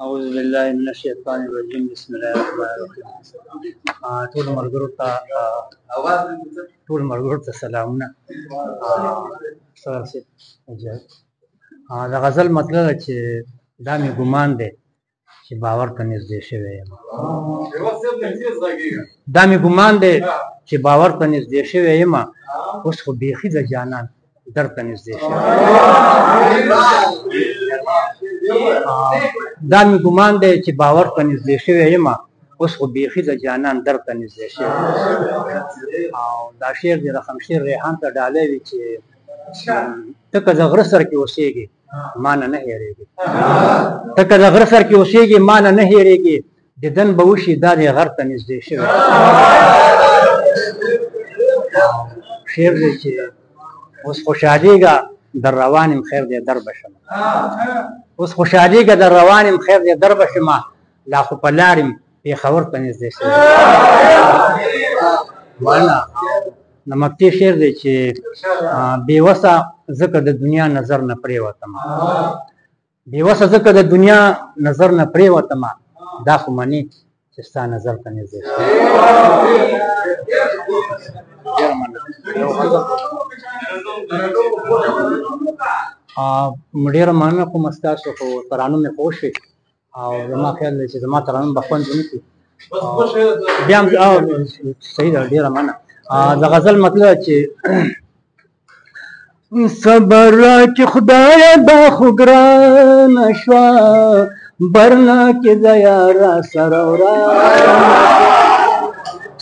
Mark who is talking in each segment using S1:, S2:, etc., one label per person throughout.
S1: اعوذ بالله من الشیطان الرجیم بسم الله الرحمن الرحیم. ټول ملګرو ته سلامونه. د غزل مطلب چې دا مې ګمان دی چې باور ته نږدې شوی یم. دا مې ګمان دی چې باور ته نږدې شوی یم، اوس خو بیخي د جانان در ته نږدې شوی. دا مې ګمان دی چې باور ته نږدې شوی یم، اوس خو بیخي د جانان در ته نږدې شوی. او دا شعر د رقم شیر ریحان ته ډالۍ وي چې ته که د غره سر کې اوسېږې ما نه نه هېرېږي، ته که د غره سر کې اوسېږې ما نه نه هېرېږي، دیدن به وشي دا دې غر ته نږدې شوی. شعر دی چې اوس خوشحالېږه در روان یم خیر دی در به شمه، اوس خوشحالېږه در روان یم خیر دی در به شمه، لا خو په لار یم پېښور ته نږدې شوی. نمکتي شعر دی چې بېوسه ځکه د دنیا نظر نه پرېوتمه، بېوسه ځکه د دنیا نظر نه پرېوتمه، دا خو مني چې ستا نظر ته نږدې شوی. ډېره مننه کوم ستاسو، خو ترانو مې خوښ شوې او زما خیال دی چې زما ترانو به خوند ونه کړي. بیا هم صحیح ده، ډېره مننه. د غزل مطلب چې صبر چې خدای دا خو ګرانه شوه، برنا کې د یاره سره ورانه،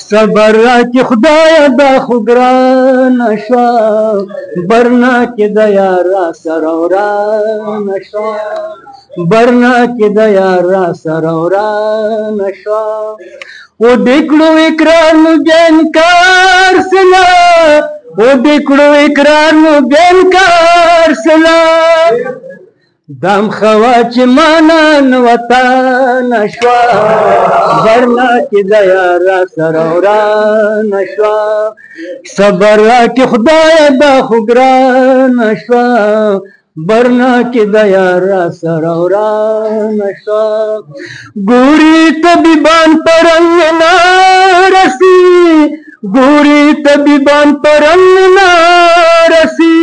S1: صبر چې خدای دا خو ګرانه شوه، برنا کې د یاره سره ورانه شوه، برنا کې د یاره سره ورانه شوه. او دیکھلو اقرار نو بینکار سلا، او دیکھلو اقرار نو بینکار سلا، دم خوا چې مانا نوطان شوا، برنا کې د یاره سره ورانه شوا، صبر کې خدای دا خو ګرانه شوا، برنا کې د یاره سره ورانه شوا. ګوري طبیبان پر رنګ نه رسي، ګوري طبیبان پر رنګ نه رسي،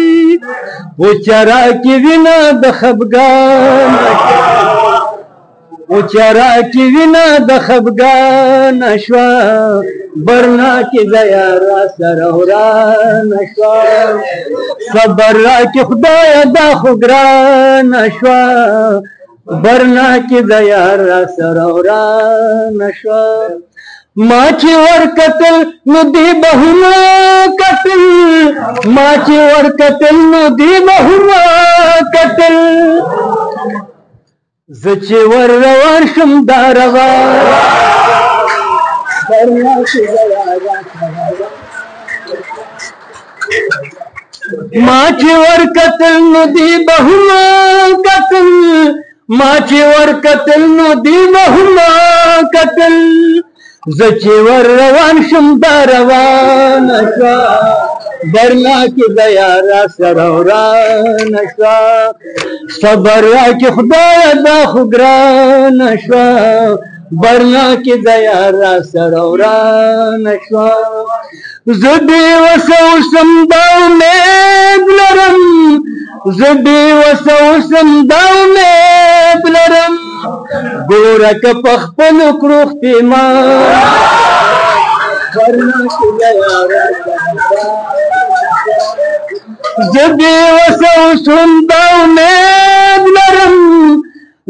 S1: و چرا کې وینا د خفګان، و چرا کې وینا د خفګان شوا، برنا کې د یاره سره ورانه شوا، صبر کې خدای دا خو ګرانه شوا، برنا کې د یاره سره ورانه شوا. ما چې ورکتل نو دی بهونه کتل، ما چې ورکتل نو دی بهونه کتل، زه چې ور روان شم دا روان، برنا کې د یاره سره ورانه، ما چې ورکتل نو دی بهونه کتل، ما چې ورکتل نو دی بهونه کتل، زه چې ور روان شم دا روانه شوه، برنا کې د یاره سره ورانه شوه، صبر کې خدای دا خو ګرانه شوه، برنا کې د یاره سره ورانه شوه. زه بېوسه اوسم دا امید لرم، زه بېوسه اوسم دا امید لرم، ګوره که په خپلو کړو ختیمان، برنا کې د یاره زه بېوسه اوسم دا امید لرم،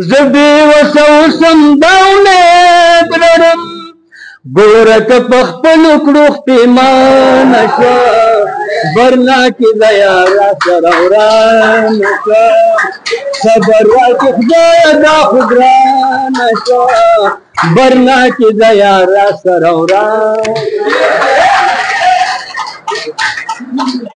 S1: زه بېوسه اوسم دا امید لرم، ګوره که په خپلو کړو ختیمانه شوه، برنا کې د یاره سره ورانه شوه، صبر کې خدای دا خو ګرانه شوه، برنا کې د یاره سره ورانه